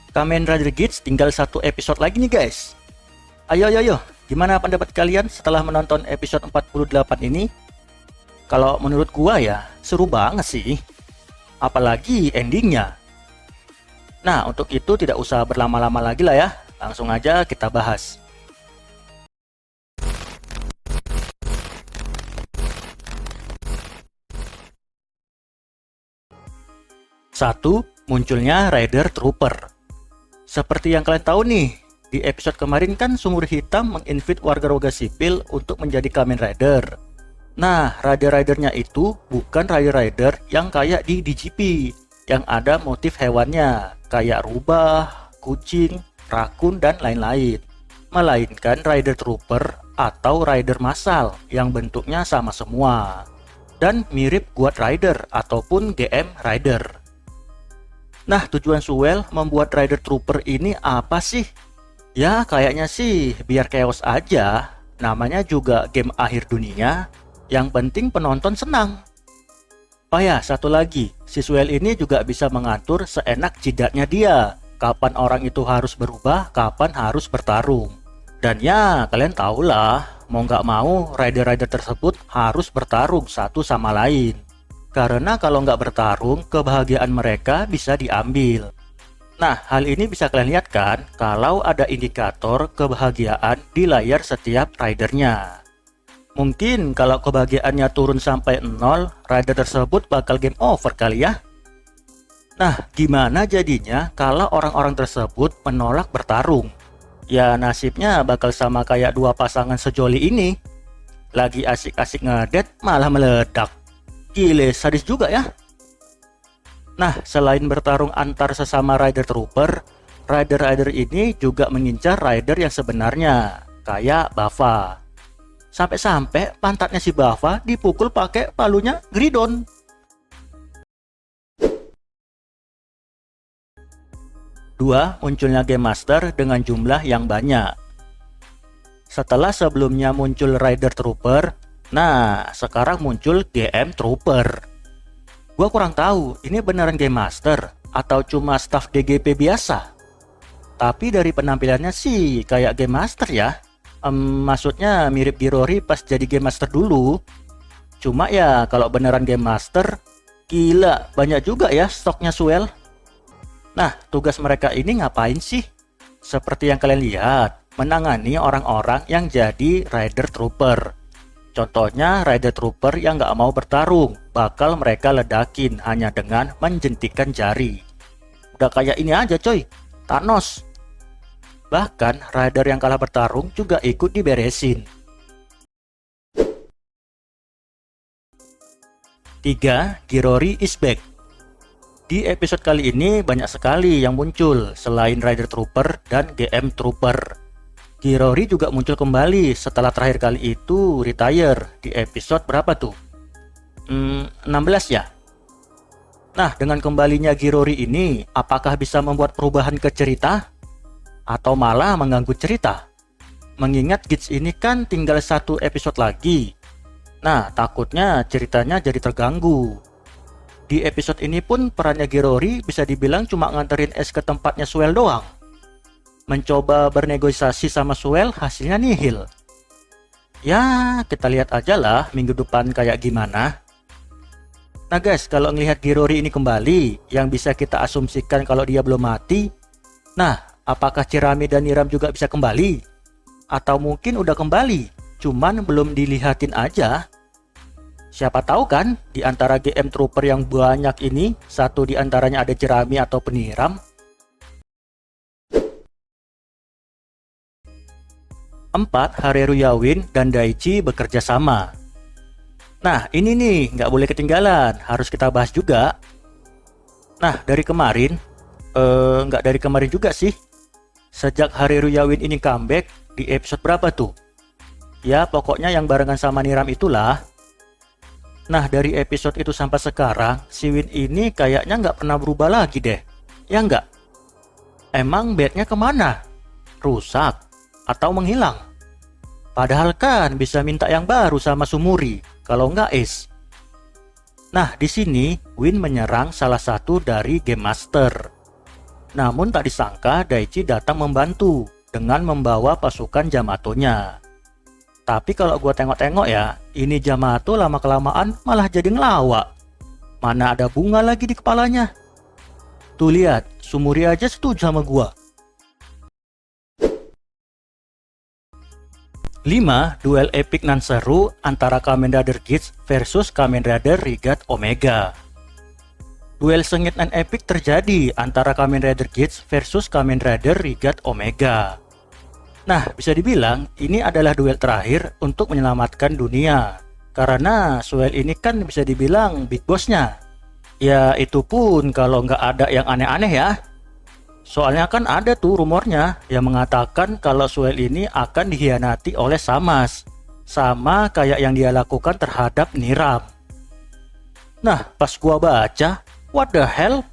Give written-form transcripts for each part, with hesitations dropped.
Kamen Rider Geats tinggal satu episode lagi nih guys. Ayo, gimana pendapat kalian setelah menonton episode 48 ini? Kalau menurut gua ya, seru banget sih. Apalagi endingnya. Nah, untuk itu tidak usah berlama-lama lagi lah ya. Langsung aja kita bahas. Satu, munculnya Rider Trooper. Seperti yang kalian tahu nih, di episode kemarin kan Sumur Hitam menginvite warga-warga sipil untuk menjadi Kamen Rider. Nah, Rider-Ridernya itu bukan Rider-Rider yang kayak di DGP, yang ada motif hewannya, kayak rubah, kucing, rakun, dan lain-lain. Melainkan Rider Trooper atau Rider massal yang bentuknya sama semua. Dan mirip Guard Rider ataupun GM Rider. Nah, tujuan Suel membuat Rider Trooper ini apa sih? Ya, kayaknya sih biar chaos aja. Namanya juga game akhir dunia. Yang penting penonton senang. Oh ya, satu lagi. Si Suel ini juga bisa mengatur seenak jidatnya dia. Kapan orang itu harus berubah, kapan harus bertarung. Dan ya, kalian tahulah, mau nggak mau, Rider-Rider tersebut harus bertarung satu sama lain. Karena kalau nggak bertarung, kebahagiaan mereka bisa diambil. Nah, hal ini bisa kalian lihat kan kalau ada indikator kebahagiaan di layar setiap ridernya. Mungkin kalau kebahagiaannya turun sampai 0, rider tersebut bakal game over kali ya. Nah, gimana jadinya kalau orang-orang tersebut menolak bertarung? Ya nasibnya bakal sama kayak dua pasangan sejoli ini. Lagi asik-asik ngedet malah meledak. Gile, sadis juga ya. Nah, selain bertarung antar sesama Rider Trooper, Rider-Rider ini juga mengincar Rider yang sebenarnya, kayak Buffa. Sampai-sampai pantatnya si Buffa dipukul pakai palunya Gridon. Dua, munculnya Game Master dengan jumlah yang banyak. Setelah sebelumnya muncul Rider Trooper, nah, sekarang muncul GM Trooper. Gua kurang tahu, ini beneran Game Master atau cuma staff DGP biasa. Tapi dari penampilannya sih kayak Game Master ya. Maksudnya mirip Girori pas jadi Game Master dulu. Cuma ya kalau beneran Game Master, gila banyak juga ya stoknya Suel. Nah, tugas mereka ini ngapain sih? Seperti yang kalian lihat, menangani orang-orang yang jadi Rider Trooper. Contohnya Rider Trooper yang nggak mau bertarung, bakal mereka ledakin hanya dengan menjentikan jari. Udah kayak ini aja coy, Thanos. Bahkan Rider yang kalah bertarung juga ikut diberesin. 3. Girori is back. Di episode kali ini banyak sekali yang muncul selain Rider Trooper dan GM Trooper. Girori juga muncul kembali setelah terakhir kali itu retire di episode berapa tuh? 16 ya? Nah, dengan kembalinya Girori ini, apakah bisa membuat perubahan ke cerita? Atau malah mengganggu cerita? Mengingat Geats ini kan tinggal satu episode lagi. Nah, takutnya ceritanya jadi terganggu. Di episode ini pun perannya Girori bisa dibilang cuma nganterin es ke tempatnya Suel doang. Mencoba bernegosiasi sama Suel, hasilnya nihil. Ya, kita lihat aja lah minggu depan kayak gimana. Nah guys, kalau ngelihat Girori ini kembali, yang bisa kita asumsikan kalau dia belum mati, nah, apakah Chirame dan Niram juga bisa kembali? Atau mungkin udah kembali, cuman belum dilihatin aja. Siapa tahu kan, di antara GM Trooper yang banyak ini, satu di antaranya ada Chirame atau Niram. 4. Hareru Yawin dan Daichi bekerja sama. Nah, ini nih, nggak boleh ketinggalan, harus kita bahas juga. Nah, dari kemarin, nggak dari kemarin juga sih. Sejak Hareru Yawin ini comeback, di episode berapa tuh? Ya, pokoknya yang barengan sama Niram itulah. Nah, dari episode itu sampai sekarang, si Win ini kayaknya nggak pernah berubah lagi deh. Ya nggak? Emang bednya kemana? Rusak? Atau menghilang? Padahal kan bisa minta yang baru sama Sumuri, kalau nggak Ace. Nah, di sini Win menyerang salah satu dari Game Master. Namun tak disangka Daichi datang membantu dengan membawa pasukan Yamato-nya. Tapi kalau gua tengok-tengok ya, ini Yamato lama-kelamaan malah jadi ngelawak. Mana ada bunga lagi di kepalanya. Tuh lihat, Sumuri aja setuju sama gua. 5. Duel epik nan seru antara Kamen Rider Geats versus Kamen Rider Regat Omega. Duel sengit dan epik terjadi antara Kamen Rider Geats versus Kamen Rider Regat Omega. Nah, bisa dibilang ini adalah duel terakhir untuk menyelamatkan dunia. Karena Suel ini kan bisa dibilang big bossnya. Ya itu pun kalau nggak ada yang aneh-aneh ya. Soalnya kan ada tuh rumornya yang mengatakan kalau Suel ini akan dikhianati oleh Samas. Sama kayak yang dia lakukan terhadap Niram. Nah, pas gua baca, what the hell?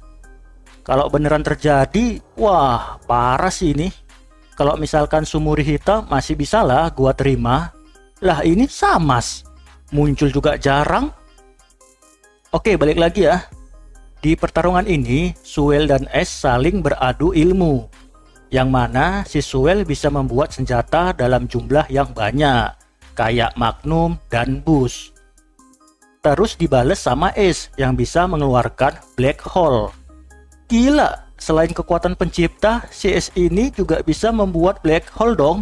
Kalau beneran terjadi, wah parah sih ini. Kalau misalkan Sumuri hitam masih bisa lah gua terima. Lah ini Samas. Muncul juga jarang. Oke, balik lagi ya. Di pertarungan ini, Suel dan Ace saling beradu ilmu. Yang mana si Suel bisa membuat senjata dalam jumlah yang banyak. Kayak Magnum dan Boost. Terus dibales sama Ace yang bisa mengeluarkan Black Hole. Gila, selain kekuatan pencipta, si Ace ini juga bisa membuat Black Hole dong.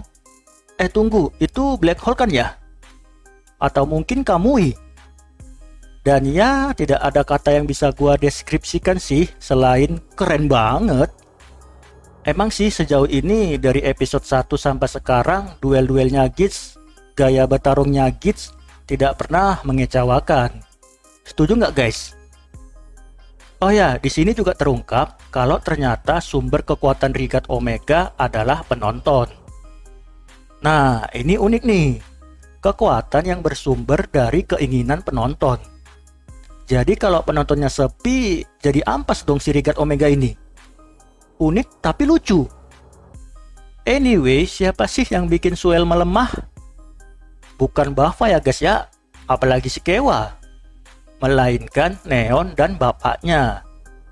Tunggu, itu Black Hole kan ya? Atau mungkin Kamui? Dan ya, tidak ada kata yang bisa gua deskripsikan sih selain keren banget. Emang sih sejauh ini dari episode 1 sampai sekarang duel-duelnya Geats, gaya bertarungnya Geats tidak pernah mengecewakan. Setuju nggak guys? Oh ya, di sini juga terungkap kalau ternyata sumber kekuatan Regat Omega adalah penonton. Nah, ini unik nih. Kekuatan yang bersumber dari keinginan penonton. Jadi kalau penontonnya sepi, jadi ampas dong si Regat Omega ini. Unik tapi lucu. Anyway, siapa sih yang bikin Suel melemah? Bukan Bava ya guys ya, apalagi si Kewa. Melainkan Neon dan bapaknya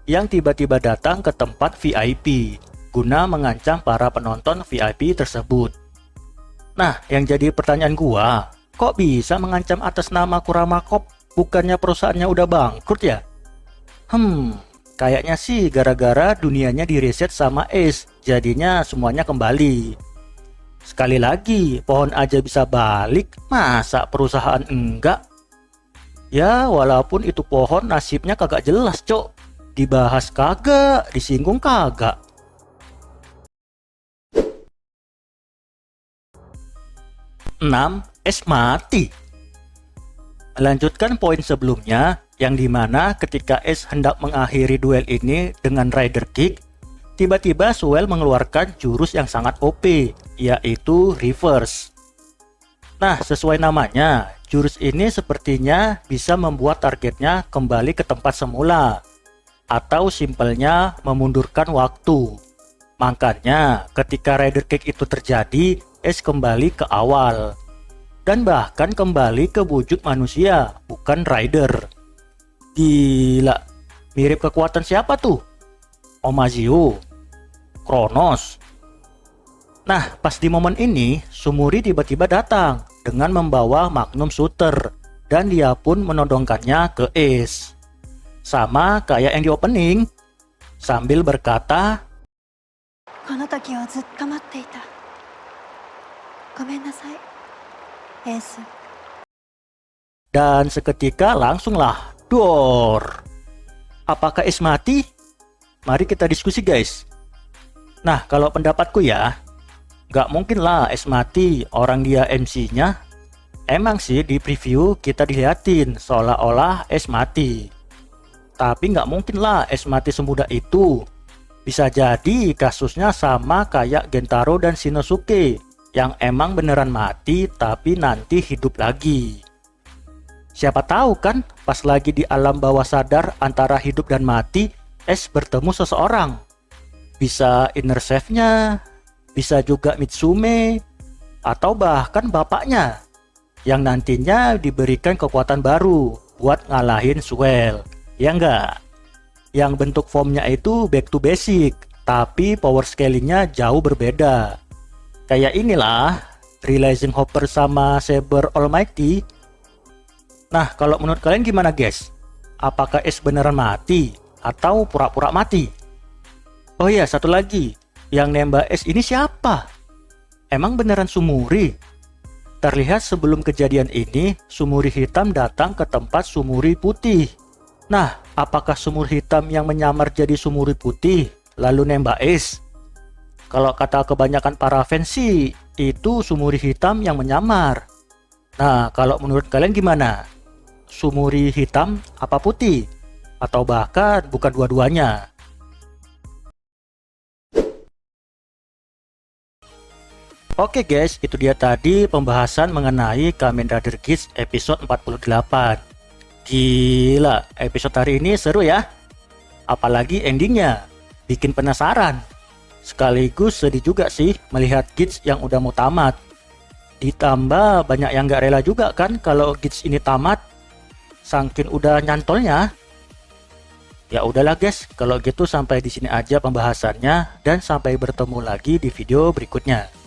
yang tiba-tiba datang ke tempat VIP guna mengancam para penonton VIP tersebut. Nah, yang jadi pertanyaan gua, kok bisa mengancam atas nama Kurama Corp? Bukannya perusahaannya udah bangkrut ya? Kayaknya sih gara-gara dunianya direset sama Ace, jadinya semuanya kembali. Sekali lagi, pohon aja bisa balik, masa perusahaan enggak? Ya, walaupun itu pohon nasibnya kagak jelas, cok. Dibahas kagak, disinggung kagak. Enam, Ace mati. Melanjutkan poin sebelumnya, yang dimana ketika Ace hendak mengakhiri duel ini dengan Rider Kick, tiba-tiba Suel mengeluarkan jurus yang sangat OP, yaitu Reverse. Nah, sesuai namanya, jurus ini sepertinya bisa membuat targetnya kembali ke tempat semula, atau simpelnya memundurkan waktu. Makanya, ketika Rider Kick itu terjadi, Ace kembali ke awal. Dan bahkan kembali ke wujud manusia, bukan Rider. Gila, mirip kekuatan siapa tuh? Omazio, Kronos. Nah, pas di momen ini, Sumuri tiba-tiba datang dengan membawa Magnum Shooter dan dia pun menodongkannya ke Ace. Sama kayak yang di opening, sambil berkata, dan seketika langsunglah dor. Apakah Ace mati? Mari kita diskusi guys. Nah, kalau pendapatku ya, gak mungkin lah Ace mati, orang dia MC-nya. Emang sih di preview kita diliatin seolah-olah Ace mati. Tapi gak mungkin lah Ace mati semudah itu. Bisa jadi kasusnya sama kayak Gentaro dan Shinosuke, yang emang beneran mati tapi nanti hidup lagi. Siapa tahu kan pas lagi di alam bawah sadar antara hidup dan mati, Ace bertemu seseorang. Bisa inner self-nya, bisa juga Mitsume, atau bahkan bapaknya, yang nantinya diberikan kekuatan baru buat ngalahin Suel. Ya enggak? Yang bentuk formnya itu back to basic, tapi power scalingnya jauh berbeda. Kayak inilah, Realizing Hopper sama Saber Almighty. Nah, kalau menurut kalian gimana guys? Apakah Ace beneran mati atau pura-pura mati? Oh iya, satu lagi. Yang nembak Ace ini siapa? Emang beneran Sumuri? Terlihat sebelum kejadian ini, Sumuri hitam datang ke tempat Sumuri putih. Nah, apakah Sumuri hitam yang menyamar jadi Sumuri putih, lalu nembak Ace? Kalau kata kebanyakan para fans sih, itu Sumuri hitam yang menyamar. Nah, kalau menurut kalian gimana? Sumuri hitam apa putih? Atau bahkan bukan dua-duanya? Oke guys, itu dia tadi pembahasan mengenai Kamen Rider Geats episode 48. Gila, episode hari ini seru ya. Apalagi endingnya, bikin penasaran. Sekaligus sedih juga sih melihat Geats yang udah mau tamat. Ditambah banyak yang gak rela juga kan kalau Geats ini tamat. Saking udah nyantolnya. Ya udahlah guys, kalau gitu sampai di sini aja pembahasannya dan sampai bertemu lagi di video berikutnya.